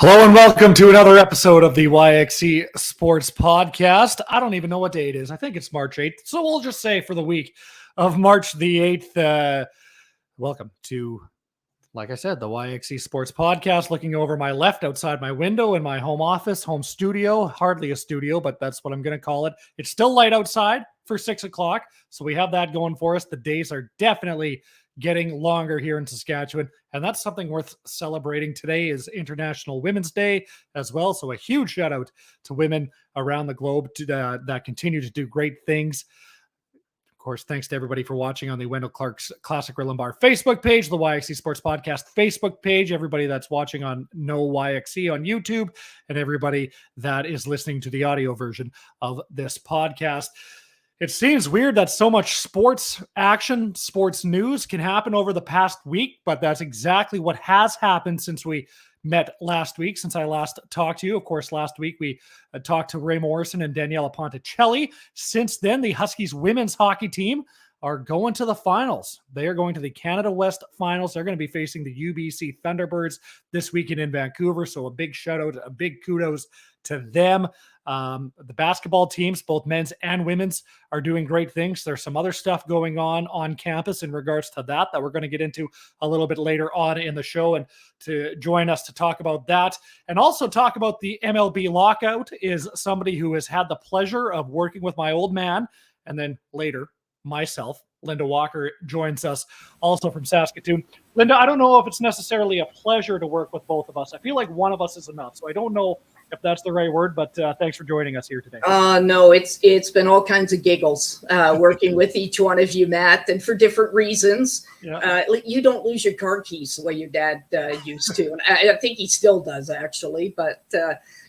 Hello and welcome to another episode of the YXE Sports Podcast. I don't even know what day it is. I think it's March 8th. So we'll just say for the week of March the 8th, welcome to, like I said, the YXE Sports Podcast. Looking over my left outside my window in my home office, home studio, hardly a studio, but that's what I'm going to call it. It's still light outside for 6 o'clock. So we have that going for us. The days are definitely getting longer here in Saskatchewan, and that's something worth celebrating. Today is International Women's Day as well, so a huge shout out to women around the globe that continue to do great things. Of course, thanks to everybody for watching on the Wendell Clark's Classic Grill and Bar Facebook page, the YXE Sports Podcast Facebook page, everybody that's watching on No YXE on YouTube, and everybody that is listening to the audio version of this podcast. It seems weird that so much sports action, sports news can happen over the past week, but that's exactly what has happened since we met last week, since I last talked to you. Of course, last week we talked to Ray Morrison and Daniela Ponticelli. Since then, the Huskies women's hockey team are going to the finals. They are going to the Canada West finals. They're going to be facing the UBC Thunderbirds this weekend in Vancouver. So a big shout out, a big kudos to them. The basketball teams, both men's and women's, are doing great things. There's some other stuff going on campus in regards to that we're going to get into a little bit later on in the show. And to join us to talk about that and also talk about the MLB Lockout is somebody who has had the pleasure of working with my old man, and then later myself. Linda Walker joins us also from Saskatoon. Linda, I don't know if it's necessarily a pleasure to work with both of us. I feel like one of us is enough. So I don't know if that's the right word, but thanks for joining us here today. No, it's been all kinds of giggles working with each one of you, Matt, and for different reasons. Yeah. You don't lose your car keys the way your dad used to. And I think he still does, actually. But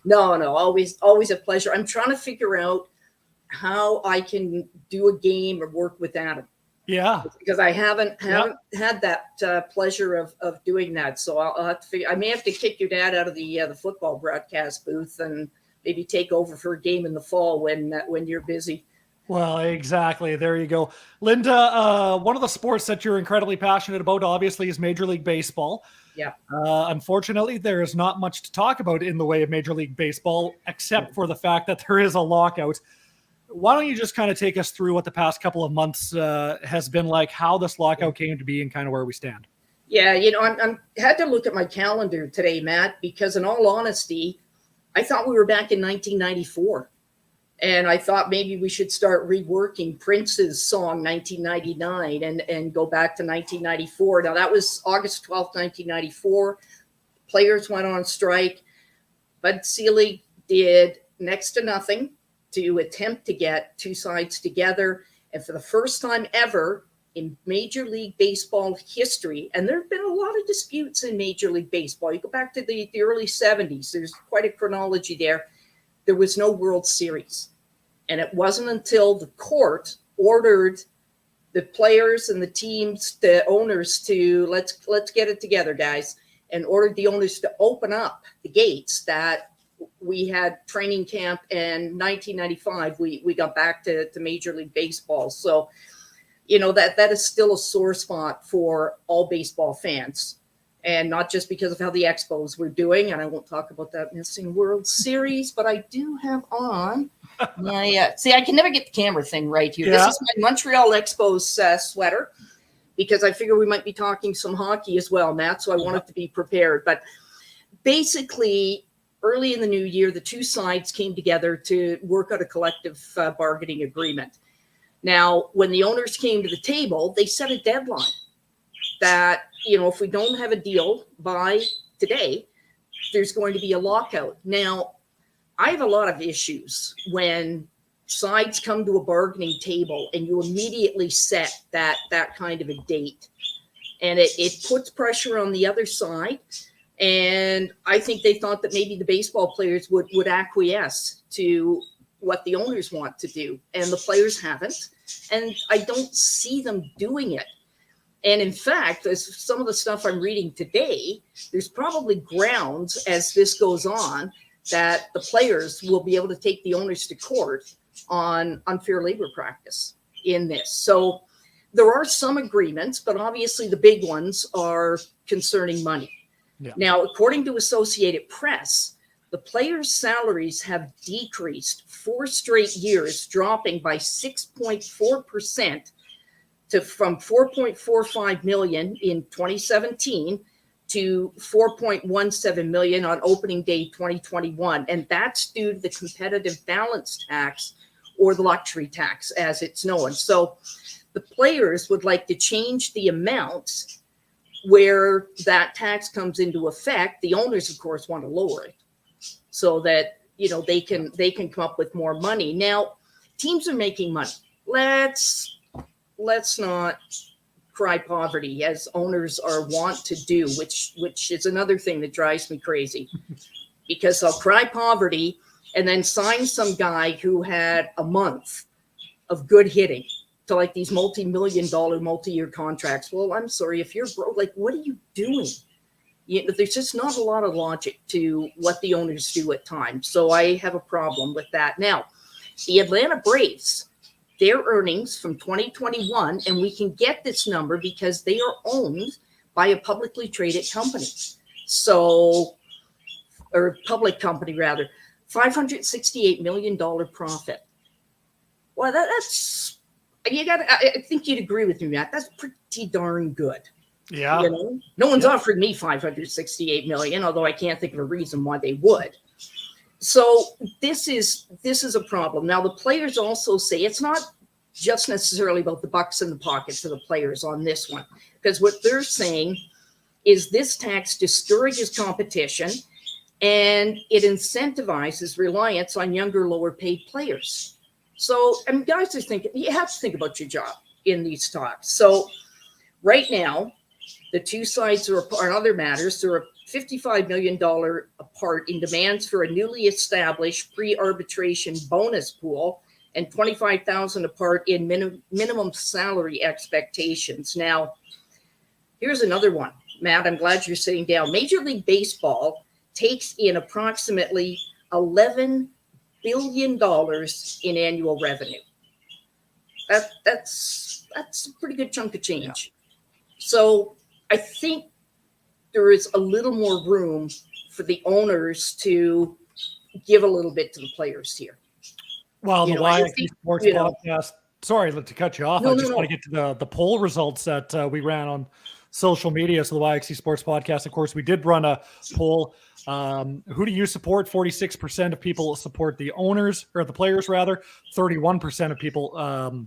no, always a pleasure. I'm trying to figure out how I can do a game or work with Adam. Yeah, because I haven't had that pleasure of doing that. So I'll have to figure. I may have to kick your dad out of the football broadcast booth and maybe take over for a game in the fall when you're busy. Well, exactly. There you go, Linda. One of the sports that you're incredibly passionate about, obviously, is Major League Baseball. Yeah. Unfortunately, there is not much to talk about in the way of Major League Baseball, except for the fact that there is a lockout. Why don't you just kind of take us through what the past couple of months has been like, how this lockout came to be, and kind of where we stand? Yeah, I had to look at my calendar today, Matt, because in all honesty, I thought we were back in 1994. And I thought maybe we should start reworking Prince's song 1999 and go back to 1994. Now, that was August 12th, 1994. Players went on strike. Bud Selig did next to nothing to attempt to get two sides together. And for the first time ever in Major League Baseball history, and there have been a lot of disputes in Major League Baseball. You go back to the early 70s, there's quite a chronology there. There was no World Series. And it wasn't until the court ordered the players and the teams, the owners to let's get it together, guys, and ordered the owners to open up the gates that we had training camp, and 1995 we got back to Major League Baseball. So, that is still a sore spot for all baseball fans, and not just because of how the Expos were doing. And I won't talk about that missing World Series, but I do have on my see, I can never get the camera thing right here. Yeah. This is my Montreal Expos sweater, because I figure we might be talking some hockey as well, Matt. So I wanted to be prepared. But basically, early in the new year, the two sides came together to work out a collective bargaining agreement. Now, when the owners came to the table, they set a deadline that, if we don't have a deal by today, there's going to be a lockout. Now, I have a lot of issues when sides come to a bargaining table and you immediately set that kind of a date. And it puts pressure on the other side. And I think they thought that maybe the baseball players would acquiesce to what the owners want to do. And the players haven't. And I don't see them doing it. And in fact, as some of the stuff I'm reading today, there's probably grounds as this goes on that the players will be able to take the owners to court on unfair labor practice in this. So there are some agreements, but obviously the big ones are concerning money. Yeah. Now, according to Associated Press, the players' salaries have decreased 4 straight years, dropping by 6.4% from 4.45 million in 2017 to 4.17 million on opening day 2021. And that's due to the competitive balance tax, or the luxury tax as it's known. So the players would like to change the amounts where that tax comes into effect. The owners, of course, want to lower it so that, you know, they can come up with more money. Now, teams are making money. Let's not cry poverty, as owners are wont to do, which is another thing that drives me crazy, because they'll cry poverty and then sign some guy who had a month of good hitting to like these multi-million-dollar multi-year contracts. Well, I'm sorry, if you're broke, like, what are you doing? There's just not a lot of logic to what the owners do at times. So I have a problem with that. Now, the Atlanta Braves, their earnings from 2021, and we can get this number because they are owned by a publicly traded company. So, or public company rather, $568 million profit. Well, that's, I think you'd agree with me, Matt. That's pretty darn good. Yeah. You know, no one's offering me $568 million, although I can't think of a reason why they would. So this is a problem. Now, the players also say it's not just necessarily about the bucks in the pockets of the players on this one, because what they're saying is this tax discourages competition and it incentivizes reliance on younger, lower paid players. So, I mean, guys are thinking, you have to think about your job in these talks. So right now, the two sides are on other matters. They're $55 million apart in demands for a newly established pre-arbitration bonus pool, and $25,000 apart in minimum salary expectations. Now, here's another one, Matt. I'm glad you're sitting down. Major League Baseball takes in approximately $11 billion in annual revenue. That's a pretty good chunk of change. Yeah. So I think there is a little more room for the owners to give a little bit to the players here. Well, the YXE Sports Podcast. Sorry to cut you off. I just want to get to the poll results that we ran on social media. So the YXE Sports Podcast, of course, we did run a poll. Who do you support? 46% of people support the owners, or the players rather. 31% of people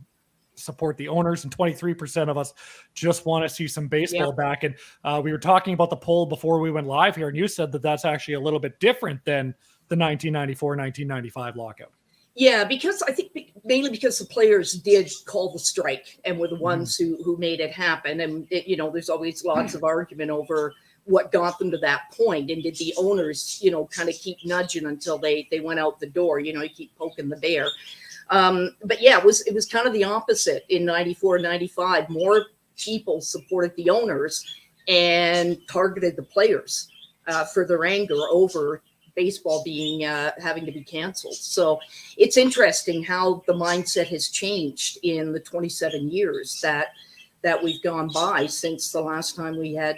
support the owners, and 23% of us just want to see some baseball back. And we were talking about the poll before we went live here, and you said that that's actually a little bit different than the 1994-1995 lockout. Yeah, because I think mainly because the players did call the strike and were the ones who made it happen. And, there's always lots of argument over what got them to that point. And did the owners, kind of keep nudging until they went out the door? You keep poking the bear. But yeah, it was kind of the opposite in 94 and 95. More people supported the owners and targeted the players for their anger over baseball being having to be canceled. So it's interesting how the mindset has changed in the 27 years that we've gone by since the last time we had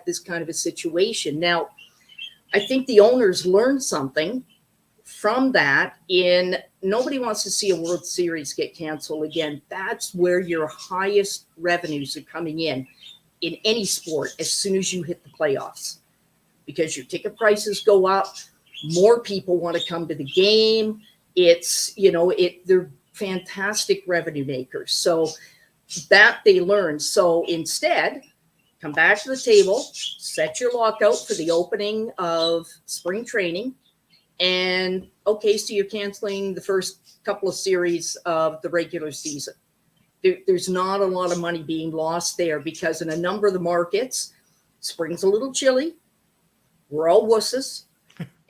this kind of a situation. Now, I think the owners learned something from that. In nobody wants to see a World Series get canceled again. That's where your highest revenues are coming in any sport as soon as you hit the playoffs, because your ticket prices go up. More people want to come to the game. It's, they're fantastic revenue makers. So that they learned. So instead, come back to the table, set your lockout for the opening of spring training. And okay, so you're canceling the first couple of series of the regular season. There's not a lot of money being lost there, because in a number of the markets, spring's a little chilly. We're all wusses.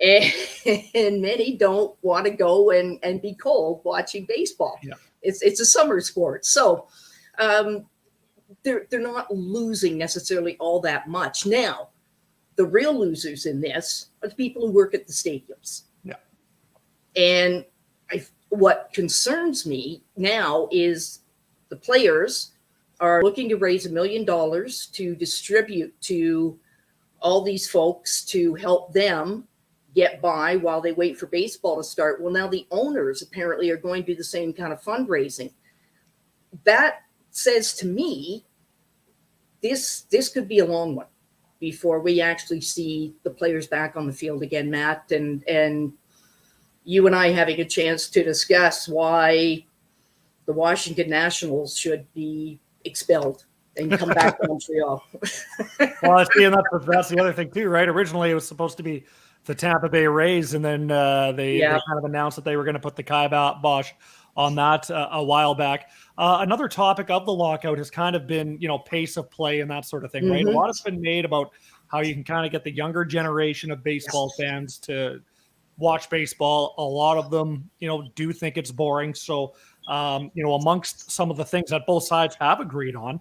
And many don't want to go and be cold watching baseball. Yeah. It's a summer sport. So they're not losing necessarily all that much. Now, the real losers in this are the people who work at the stadiums. Yeah. And what concerns me now is the players are looking to raise $1 million to distribute to all these folks to help them get by while they wait for baseball to start. Well, now the owners apparently are going to do the same kind of fundraising. That says to me, this could be a long one before we actually see the players back on the field again, Matt, and you and I having a chance to discuss why the Washington Nationals should be expelled and come back to Montreal. Well, see, and that's the other thing too, right? Originally, it was supposed to be the Tampa Bay Rays, and then they kind of announced that they were going to put the kibosh on that a while back. Another topic of the lockout has kind of been, pace of play and that sort of thing, right? A lot has been made about how you can kind of get the younger generation of baseball fans to watch baseball. A lot of them, do think it's boring. So, amongst some of the things that both sides have agreed on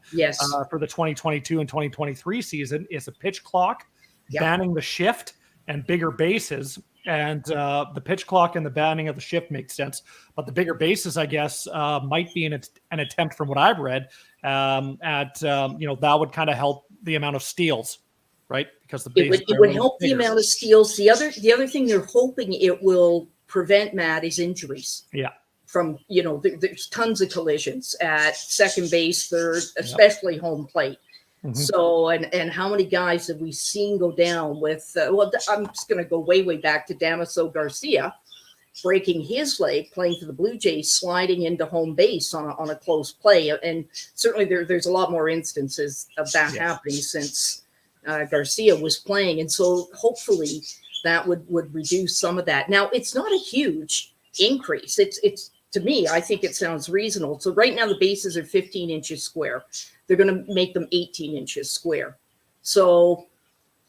for the 2022 and 2023 season is a pitch clock, banning the shift, and bigger bases. And the pitch clock and the banning of the shift makes sense. But the bigger bases, I guess, might be an attempt, from what I've read, that would kind of help the amount of steals, right? Because it would help the amount of steals. The other thing they're hoping it will prevent, Matt, is injuries. Yeah. From, there's tons of collisions at second base, third, especially home plate. So, and how many guys have we seen go down with, I'm just going to go way back to Damaso Garcia, breaking his leg, playing for the Blue Jays, sliding into home base on a close play. And certainly there's a lot more instances of that happening since Garcia was playing. And so hopefully that would reduce some of that. Now, it's not a huge increase. It's to me, I think it sounds reasonable. So right now the bases are 15 inches square. They're going to make them 18 inches square. So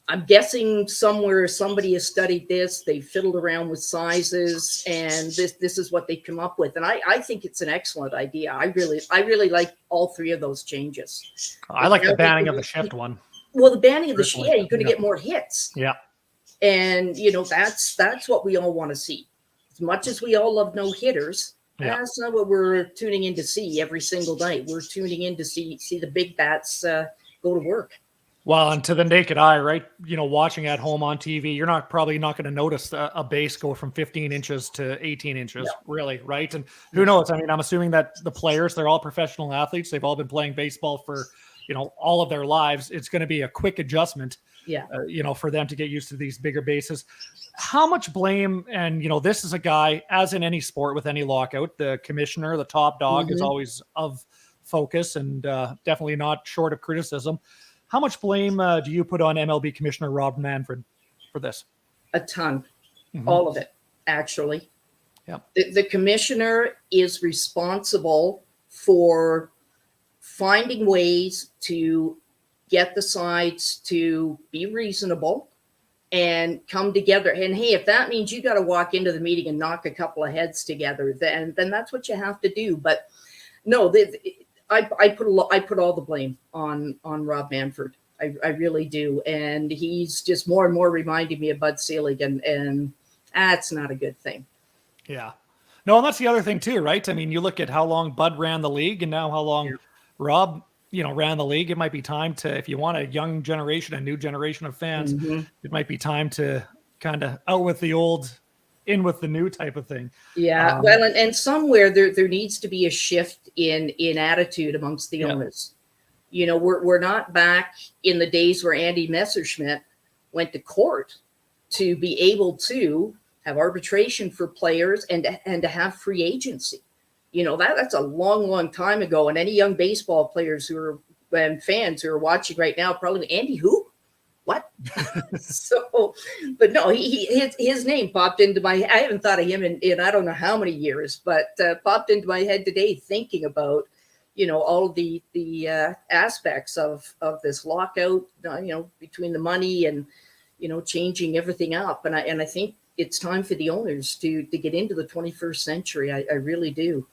I'm guessing somewhere somebody has studied this. They fiddled around with sizes, and this is what they come up with. And I think it's an excellent idea. I really like all three of those changes. I like the banning of the shift one. Well, the banning of the shift, you're going to get more hits. Yeah. And, that's what we all want to see. As much as we all love no hitters, that's not what we're tuning in to see every single night. We're tuning in to see the big bats go to work. Well, and to the naked eye, right? Watching at home on TV, you're probably not going to notice a base go from 15 inches to 18 inches, really, right? And who knows? I mean, I'm assuming that the players, they're all professional athletes. They've all been playing baseball for, all of their lives. It's going to be a quick adjustment, for them to get used to these bigger bases. How much blame, and, this is a guy, as in any sport with any lockout, the commissioner, the top dog is always of focus and definitely not short of criticism. How much blame do you put on MLB Commissioner Rob Manfred for this? A ton. All of it, actually. Yeah. The commissioner is responsible for finding ways to get the sides to be reasonable and come together. And hey, if that means you got to walk into the meeting and knock a couple of heads together, then that's what you have to do. But no, I put all the blame on Rob Manfred. I really do. And he's just more and more reminding me of Bud Selig, and that's not a good thing. Yeah. No, and that's the other thing too, right? I mean, you look at how long Bud ran the league and now how long Rob, ran the league. It might be time to, if you want a young generation, a new generation of fans, it might be time to kind of out with the old, in with the new type of thing. Yeah. Well, and somewhere there needs to be a shift in attitude amongst the owners. We're not back in the days where Andy Messerschmidt went to court to be able to have arbitration for players and to have free agency. That's a long time ago. And any young baseball players and fans who are watching right now, probably, Andy who? What? So, but no, his name popped into I haven't thought of him in I don't know how many years, but popped into my head today thinking about, all of the aspects of this lockout, between the money and, changing everything up. And I think it's time for the owners to get into the 21st century. I really do.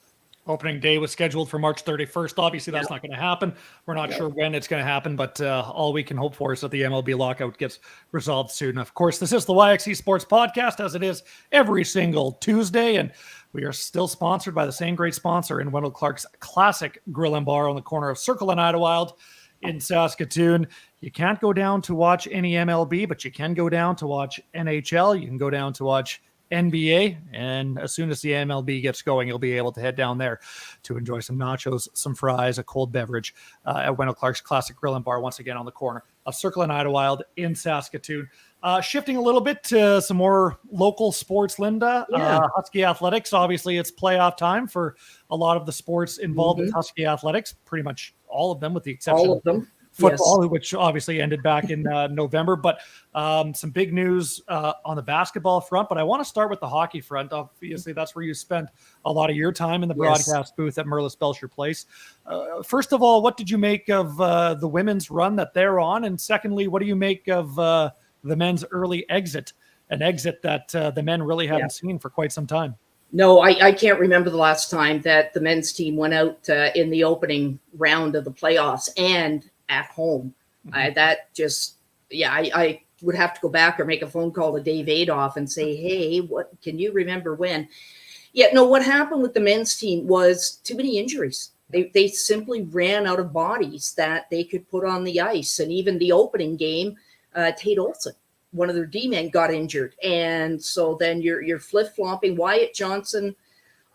Opening day was scheduled for March 31st. Obviously, that's not going to happen. We're not sure when it's going to happen, but all we can hope for is that the MLB lockout gets resolved soon. Of course, this is the YXE Sports Podcast, as it is every single Tuesday, and we are still sponsored by the same great sponsor in Wendell Clark's classic grill and bar on the corner of Circle and Idlewild in Saskatoon. You can't go down to watch any MLB, but you can go down to watch NHL. You can go down to watch NBA. And as soon as the MLB gets going, you'll be able to head down there to enjoy some nachos, some fries, a cold beverage at Wendell Clark's Classic Grill and Bar, once again on the corner of Circle and Idlewild in Saskatoon. Shifting a little bit to some more local sports, Linda. Husky Athletics, obviously it's playoff time for a lot of the sports involved with Husky Athletics, pretty much all of them with the exception of football, which obviously ended back in November. But some big news on the basketball front. But I want to start with the hockey front. Obviously, that's where you spent a lot of your time in the broadcast booth at Merlis Belcher Place. First of all, what did you make of the women's run that they're on? And secondly, what do you make of the men's early exit, an exit that the men really haven't seen for quite some time? No, I can't remember the last time that the men's team went out in the opening round of the playoffs and at home. I would have to go back or make a phone call to Dave Adolph and say, hey, what can you remember when? What happened with the men's team was too many injuries. They simply ran out of bodies that they could put on the ice. And even the opening game, Tate Olson, one of their D-men, got injured. And so then you're flip-flopping. Wyatt Johnson,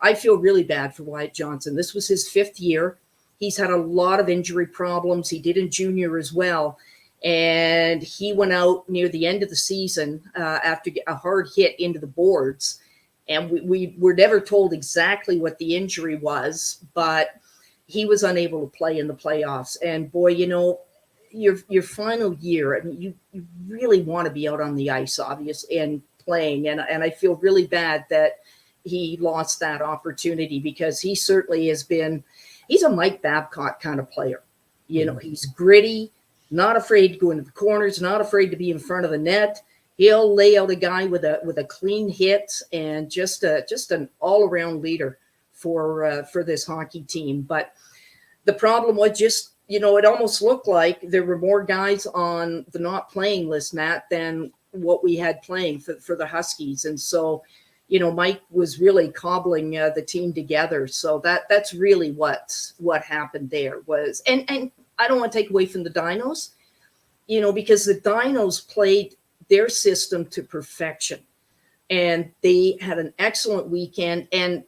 I feel really bad for Wyatt Johnson. This was his 5th year. He's had a lot of injury problems. He did in junior as well. And he went out near the end of the season after a hard hit into the boards. And we were never told exactly what the injury was, but he was unable to play in the playoffs. And boy, your final year, I mean, you really want to be out on the ice, obviously, and playing. And I feel really bad that he lost that opportunity, because he certainly has been, he's a Mike Babcock kind of player. He's gritty, not afraid to go into the corners, not afraid to be in front of the net. He'll lay out a guy with a clean hit, and just an all-around leader for this hockey team. But the problem was just, it almost looked like there were more guys on the not playing list, Matt, than what we had playing for the Huskies. And so, Mike was really cobbling the team together. So that's really what happened there was. And I don't want to take away from the Dinos, because the Dinos played their system to perfection. And they had an excellent weekend. And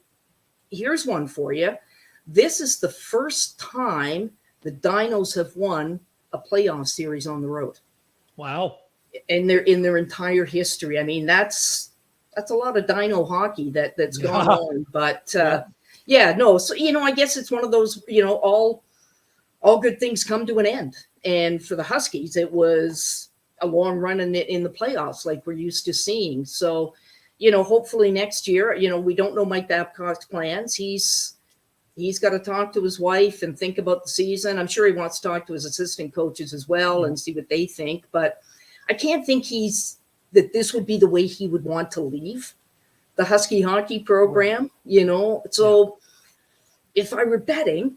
here's one for you. This is the first time the Dinos have won a playoff series on the road. Wow. In their entire history. I mean, that's a lot of Dino hockey that's gone on. But So, I guess it's one of those, all good things come to an end. And for the Huskies, it was a long run in the playoffs like we're used to seeing. So, hopefully next year, we don't know Mike Babcock's plans. He's got to talk to his wife and think about the season. I'm sure he wants to talk to his assistant coaches as well and see what they think. But I can't think that this would be the way he would want to leave the Husky hockey program, So if I were betting,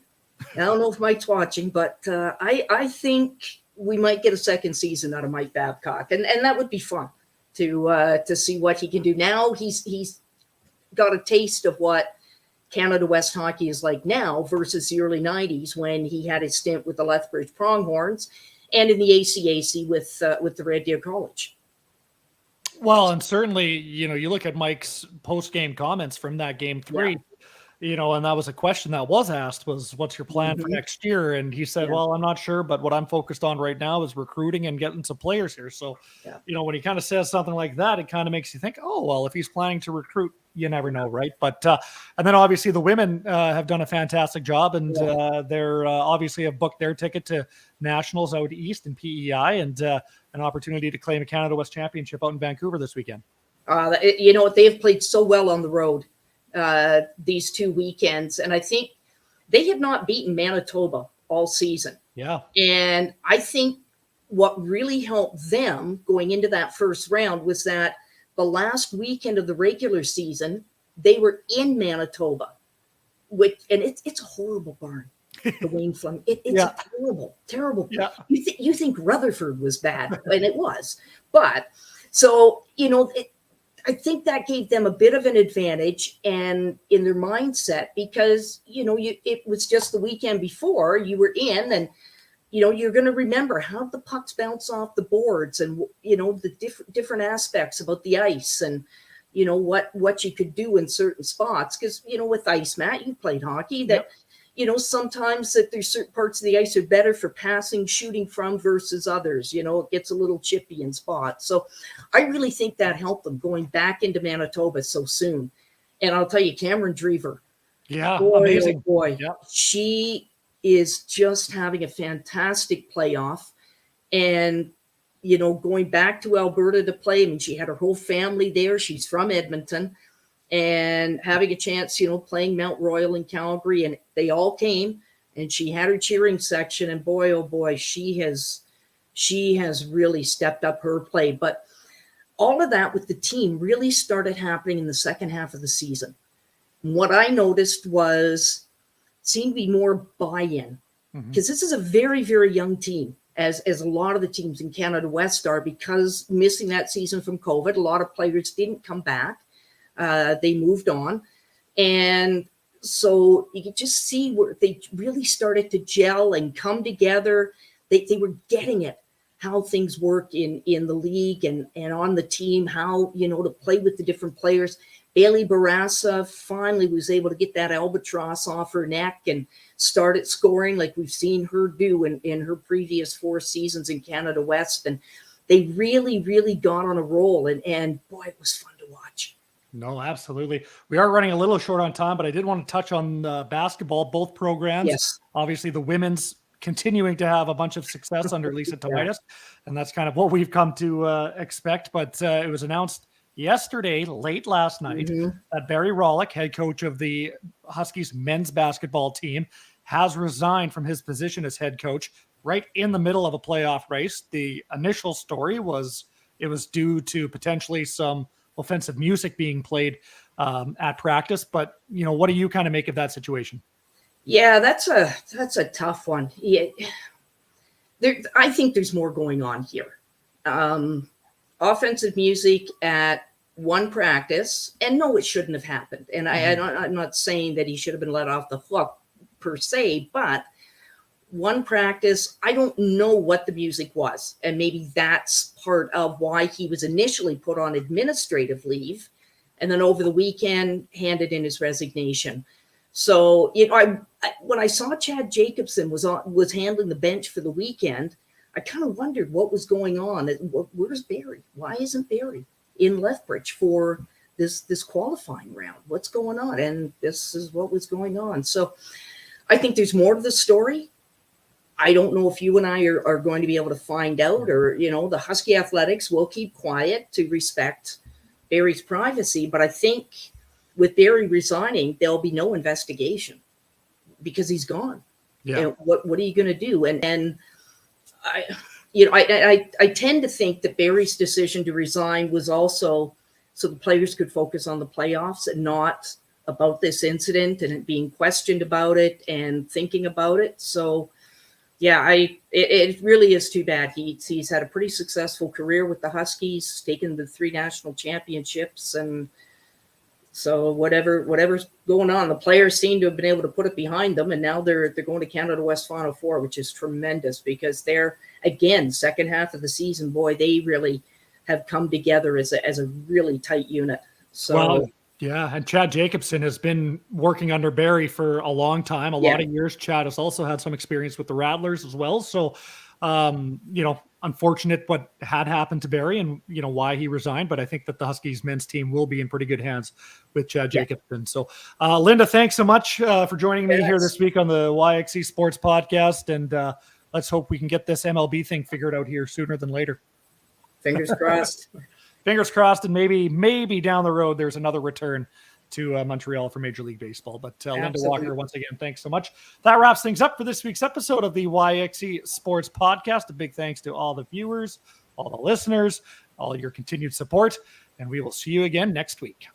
I don't know if Mike's watching, but I think we might get a second season out of Mike Babcock. And that would be fun to see what he can do. Now he's got a taste of what Canada West hockey is like now versus the early 90s when he had his stint with the Lethbridge Pronghorns and in the ACAC with the Red Deer College. Well, and certainly, you look at Mike's post-game comments from that game 3, and that was a question that was asked was, what's your plan for next year? And he said, well, I'm not sure, but what I'm focused on right now is recruiting and getting some players here. So, when he kind of says something like that, it kind of makes you think, oh, well, if he's planning to recruit, you never know, right? But and then obviously the women have done a fantastic job, and they're obviously have booked their ticket to nationals out east in PEI, and an opportunity to claim a Canada West Championship out in Vancouver this weekend. They have played so well on the road these 2 weekends, and I think they have not beaten Manitoba all season. Yeah, and I think what really helped them going into that first round was that the last weekend of the regular season, they were in Manitoba, and it's a horrible barn, the Wayne Fleming. It's a terrible. Yeah. You think Rutherford was bad, and it was. But so, I think that gave them a bit of an advantage and in their mindset because, it was just the weekend before you were in and you're going to remember how the pucks bounce off the boards and, the different aspects about the ice and, what you could do in certain spots. Because, with ice, Matt, you played hockey, that, sometimes that there's certain parts of the ice are better for passing, shooting from versus others. It gets a little chippy in spots. So I really think that helped them going back into Manitoba so soon. And I'll tell you, Cameron Drever. Yeah, boy, amazing. Oh boy, Yeah. She is just having a fantastic playoff. And, going back to Alberta to play, I mean, she had her whole family there. She's from Edmonton. And having a chance, playing Mount Royal in Calgary, and they all came, and she had her cheering section, and boy, oh boy, she has really stepped up her play. But all of that with the team really started happening in the second half of the season. What I noticed was seemed to be more buy-in, because this is a very, very young team, as a lot of the teams in Canada West are, because missing that season from COVID, a lot of players didn't come back. They moved on. And so you could just see where they really started to gel and come together. They were getting it, how things work in the league and on the team, how, to play with the different players. Bailey Barassa finally was able to get that albatross off her neck and started scoring like we've seen her do in her previous 4 seasons in Canada West. And they really, really got on a roll. And boy, it was fun to watch. No, absolutely. We are running a little short on time, but I did want to touch on basketball, both programs. Yes. Obviously, the women's continuing to have a bunch of success under Lisa Tomaitis, and that's kind of what we've come to expect. But it was announced yesterday, late last night, that Barry Rawlick, head coach of the Huskies men's basketball team, has resigned from his position as head coach right in the middle of a playoff race. The initial story was it was due to potentially some offensive music being played at practice. But, what do you kind of make of that situation? Yeah, that's a tough one. Yeah, I think there's more going on here. Offensive music at one practice, and no, it shouldn't have happened. And I'm not saying that he should have been let off the hook per se, but one practice, I don't know what the music was. And maybe that's part of why he was initially put on administrative leave and then over the weekend handed in his resignation. So, when I saw Chad Jacobson was handling the bench for the weekend, I kind of wondered what was going on. Where's Barry? Why isn't Barry in Lethbridge for this qualifying round? What's going on? And this is what was going on. So I think there's more to the story. I don't know if you and I are going to be able to find out, or, the Husky Athletics will keep quiet to respect Barry's privacy. But I think with Barry resigning, there'll be no investigation because he's gone. Yeah. And what are you going to do? And I tend to think that Barry's decision to resign was also so the players could focus on the playoffs and not about this incident and being questioned about it and thinking about it. So, yeah, it really is too bad. He's had a pretty successful career with the Huskies, taken the 3 national championships, and so whatever's going on, the players seem to have been able to put it behind them, and now they're going to Canada West Final Four, which is tremendous because they're, again, second half of the season, boy, they really have come together as a really tight unit. So. Well, yeah, and Chad Jacobson has been working under Barry for a long time, a lot of years. Chad has also had some experience with the Rattlers as well. So, unfortunate what had happened to Barry and, why he resigned. But I think that the Huskies men's team will be in pretty good hands with Chad Jacobson. So, Linda, thanks so much for joining me here this week on the YXE Sports Podcast. And let's hope we can get this MLB thing figured out here sooner than later. Fingers crossed. Fingers crossed, and maybe down the road there's another return to Montreal for Major League Baseball. But Linda Walker, once again, thanks so much. That wraps things up for this week's episode of the YXE Sports Podcast. A big thanks to all the viewers, all the listeners, all your continued support, and we will see you again next week.